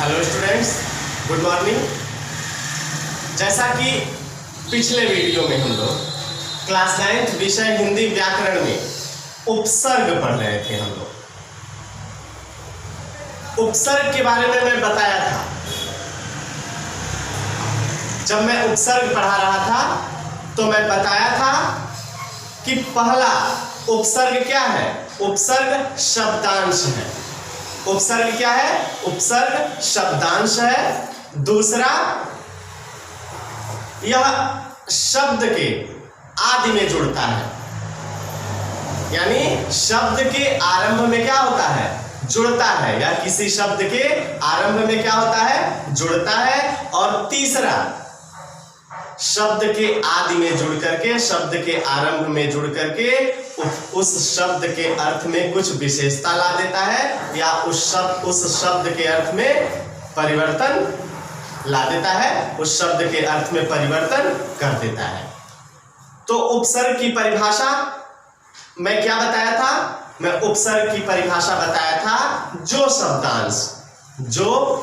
Hello students, good morning. जैसा कि पिछले वीडियो में हम लोग क्लास 9 विषय हिंदी व्याकरण में उपसर्ग पढ़ रहे थे। हम लोग उपसर्ग के बारे में मैं बताया था। जब मैं उपसर्ग पढ़ा रहा था तो मैं बताया था कि पहला उपसर्ग क्या है? उपसर्ग शब्दांश है। उपसर्ग क्या है? उपसर्ग शब्दांश है। दूसरा, यह शब्द के आदि में जुड़ता है, यानी शब्द के आरंभ में क्या होता है? जुड़ता है, या किसी शब्द के आरंभ में क्या होता है? जुड़ता है। और तीसरा, शब्द के आदि में जुड़ करके, शब्द के आरंभ में जुड़ करके उस शब्द के अर्थ में कुछ विशेषता ला देता है, या उस शब्द के अर्थ में परिवर्तन ला देता है, उस शब्द के अर्थ में परिवर्तन कर देता है। तो उपसर्ग की परिभाषा मैं क्या बताया था? मैं उपसर्ग की परिभाषा बताया था, जो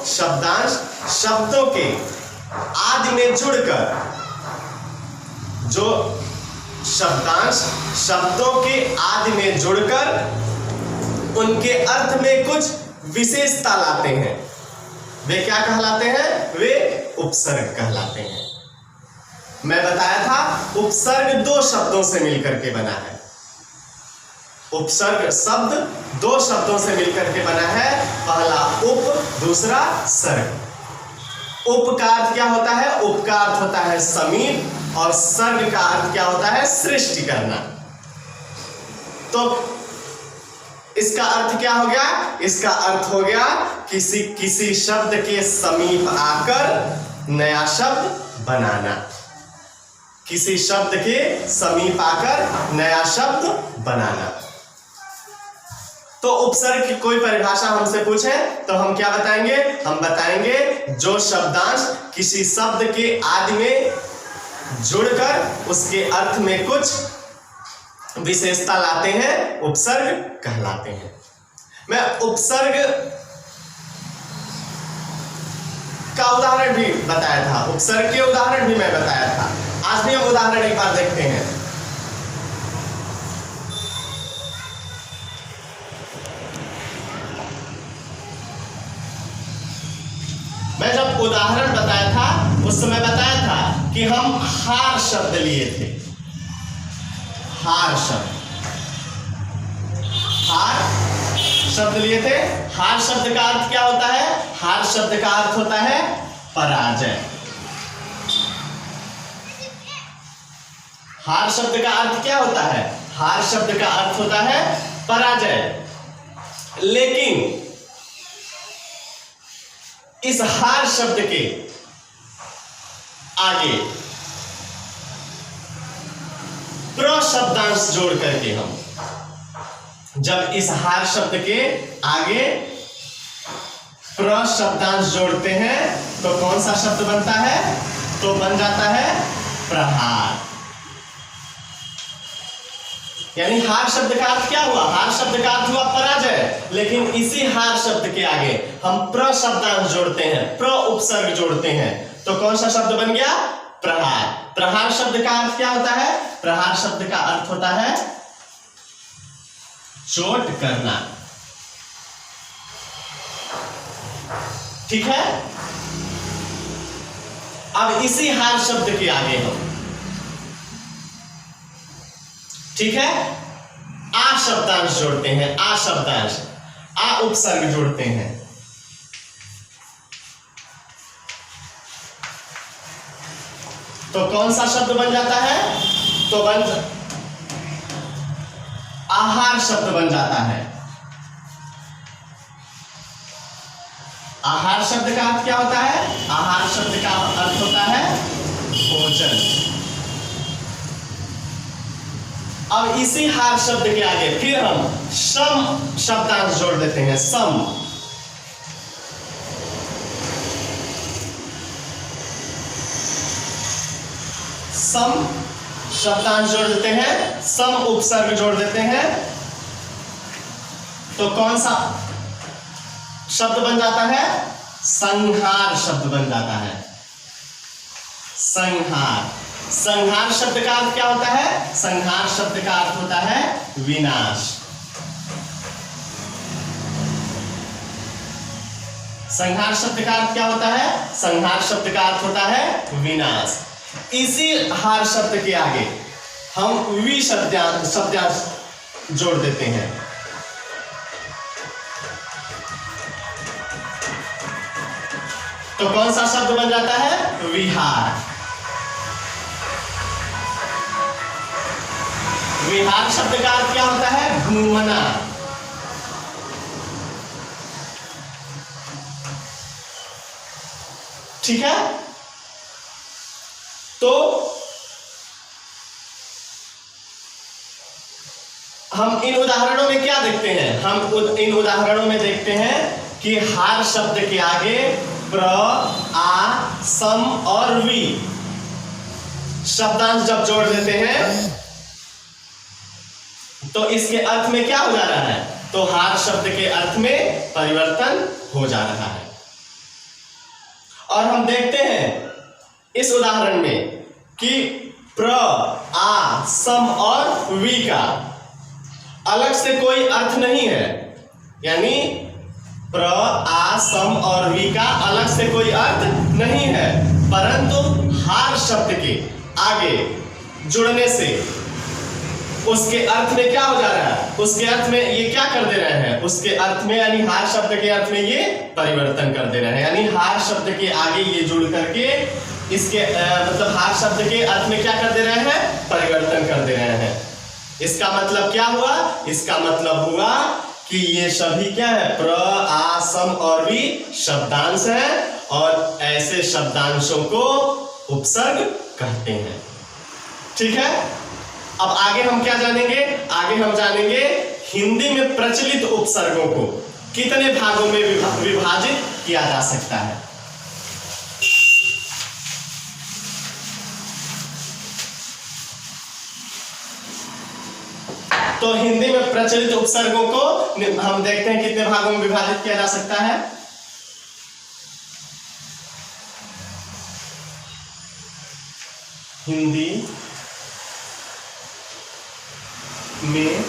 शब्दांश शब्दों के आदि में जुड़कर, जो शब्दांश शब्दों के आदि में जुड़कर उनके अर्थ में कुछ विशेषता लाते हैं, वे क्या कहलाते हैं? वे उपसर्ग कहलाते हैं। मैं बताया था उपसर्ग दो शब्दों से मिलकर के बना है। उपसर्ग शब्द दो शब्दों से मिलकर के बना है। पहला उप, दूसरा सर्ग। उप का अर्थ क्या होता है? उप का अर्थ होता है समीप, और सर्ग का अर्थ क्या होता है? सृष्टि करना। तो इसका अर्थ क्या हो गया? इसका अर्थ हो गया किसी शब्द के समीप आकर नया शब्द बनाना। किसी शब्द के समीप आकर नया शब्द बनाना। तो उपसर्ग की कोई परिभाषा हमसे पूछे तो हम क्या बताएंगे? हम बताएंगे जो शब्दांश किसी शब्द के आदि में जुड़कर उसके अर्थ में कुछ विशेषता लाते हैं, उपसर्ग कहलाते हैं। मैं उपसर्ग का उदाहरण भी बताया था, उपसर्ग के उदाहरण भी मैं बताया था। आज भी हम उदाहरण एक बार देखते हैं। मैं जब उदाहरण बताया था उस समय बताया था कि हम हार शब्द लिए थे। हार शब्द लिए थे। हार शब्द का अर्थ क्या होता है? हार शब्द का अर्थ होता है पराजय। हार शब्द का अर्थ क्या होता है? हार शब्द का अर्थ होता है पराजय। लेकिन इस हार शब्द के आगे प्र शब्दांश जोड़ करके हम जब इस हार शब्द के आगे प्र शब्दांश जोड़ते हैं तो कौन सा शब्द बनता है? तो बन जाता है प्रहार। यानी हार शब्द का अर्थ क्या हुआ? हार शब्द का अर्थ हुआ पराजय, लेकिन इसी हार शब्द के आगे हम प्र शब्दांश जोड़ते हैं, प्र उपसर्ग जोड़ते हैं, तो कौन सा शब्द बन गया? प्रहार। प्रहार शब्द का अर्थ क्या होता है? प्रहार शब्द का अर्थ होता है चोट करना। ठीक है। अब इसी हार शब्द के आगे हम, ठीक है, आ शब्दांश जोड़ते हैं। आ शब्दांश, आ उपसर्ग जोड़ते हैं, तो कौन सा शब्द बन जाता है? तो आहार शब्द बन जाता है। आहार शब्द का अर्थ क्या होता है? आहार शब्द का अर्थ होता है भोजन। अब इसी हार शब्द के आगे फिर हम सम शब्दांश जोड़ देते हैं। सम शब्दांश जोड़ देते हैं, सम उपसर्ग जोड़ देते हैं, तो कौन सा शब्द बन जाता है? संहार शब्द बन जाता है। संहार, संहार शब्द का अर्थ क्या होता है? संहार शब्द का अर्थ होता है विनाश। संहार शब्द का अर्थ क्या होता है? संहार शब्द का अर्थ होता है विनाश। इसी हार शब्द के आगे हम वी शब्दांश जोड़ देते हैं। तो कौन सा शब्द बन जाता है? विहार। विहार शब्द का अर्थ क्या होता है? घूमना। ठीक है, तो हम इन उदाहरणों में क्या देखते हैं? हम इन उदाहरणों में देखते हैं कि हार शब्द के आगे प्र, आ, सम और वी शब्दांश जब जोड़ देते हैं तो इसके अर्थ में क्या हो जा रहा है? तो हार शब्द के अर्थ में परिवर्तन हो जा रहा है। और हम देखते हैं इस उदाहरण में कि प्र, आ, सम और वी का अलग से कोई अर्थ नहीं है। यानी प्र, आ, सम और वी का अलग से कोई अर्थ नहीं है, परंतु हार शब्द के आगे जुड़ने से उसके अर्थ में क्या हो जा रहा है? उसके अर्थ में ये क्या कर दे रहे हैं? उसके अर्थ में यानी हार शब्द के अर्थ में ये परिवर्तन कर दे रहे हैं। यानी हार शब्द के आगे ये जुड़ करके इसके मतलब हार शब्द के अर्थ में क्या कर दे रहे हैं? परिवर्तन कर दे रहे हैं। इसका मतलब क्या हुआ? इसका मतलब हुआ कि ये सभी क्या है? प्र, आ, सम और वी शब्दांश है और ऐसे शब्दांशों को उपसर्ग कहते हैं। ठीक है, अब आगे हम क्या जानेंगे? आगे हम जानेंगे हिंदी में प्रचलित उपसर्गों को कितने भागों में विभाजित किया जा सकता है। तो हिंदी में प्रचलित उपसर्गों को हम देखते हैं कितने भागों में विभाजित किया जा सकता है। हिंदी में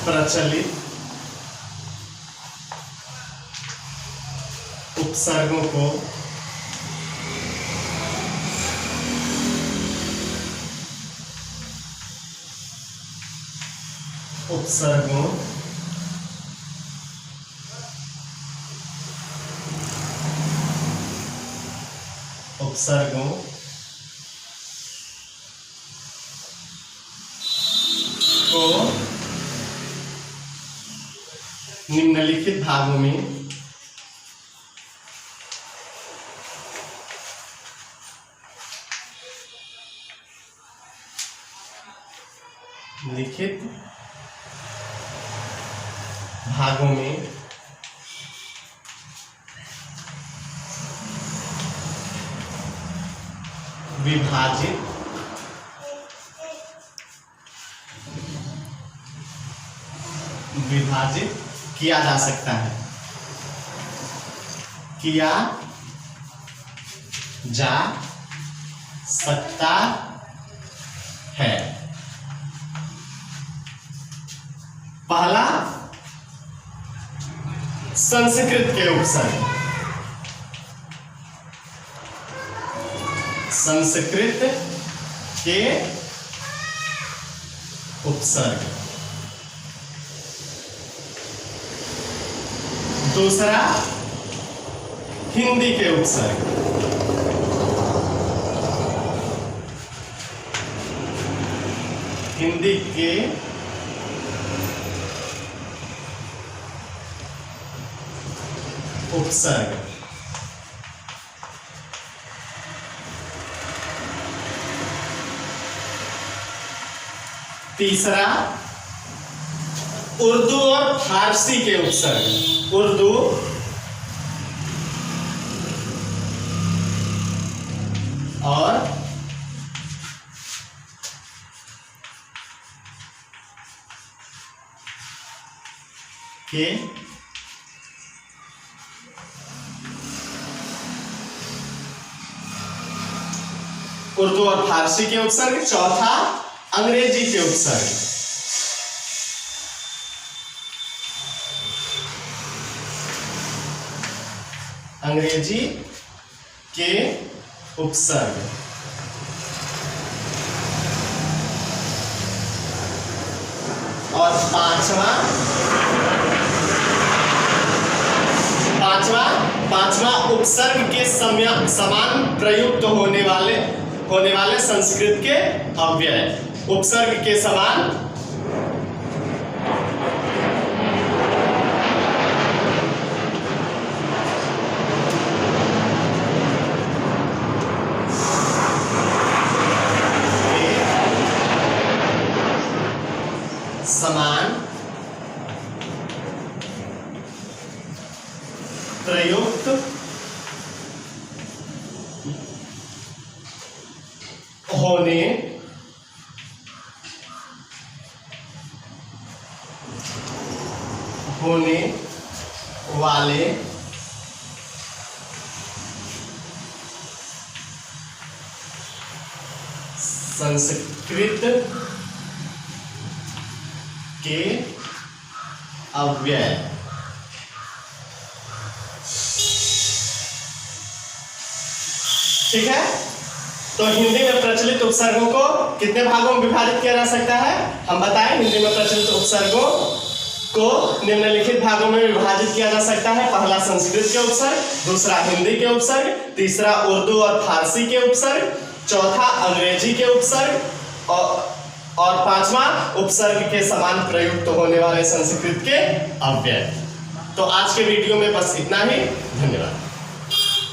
प्रचलित उपसर्गों को उपसर्गों को निम्नलिखित भागों में विभाजित किया जा सकता है। किया जा सकता है। पहला संस्कृत के उपसर्ग। संस्कृत के उपसर्ग। दूसरा हिंदी के उपसर्ग। हिंदी के उपसर्ग। तीसरा उर्दू और फारसी के उपसर्ग। उर्दू और के उर्दू और फारसी के उपसर्ग, चौथा अंग्रेजी के उपसर्ग। अंग्रेजी के उपसर्ग। और पांचवा उपसर्ग के समान प्रयुक्त होने वाले संस्कृत के अव्यय। उपसर्ग के समान प्रयुक्त होने वाले संस्कृत के अव्यय। ठीक है, तो हिंदी में प्रचलित उपसर्गों को कितने भागों में विभाजित किया जा सकता है? हम बताएं, हिंदी में प्रचलित उपसर्गों को निम्नलिखित भागों में विभाजित किया जा सकता है। पहला संस्कृत के उपसर्ग, दूसरा हिंदी के उपसर्ग, तीसरा उर्दू और फारसी के उपसर्ग, चौथा अंग्रेजी के उपसर्ग और पांचवा उपसर्ग के समान प्रयुक्त होने वाले संस्कृत के अव्यय। तो आज के वीडियो में बस इतना ही। धन्यवाद।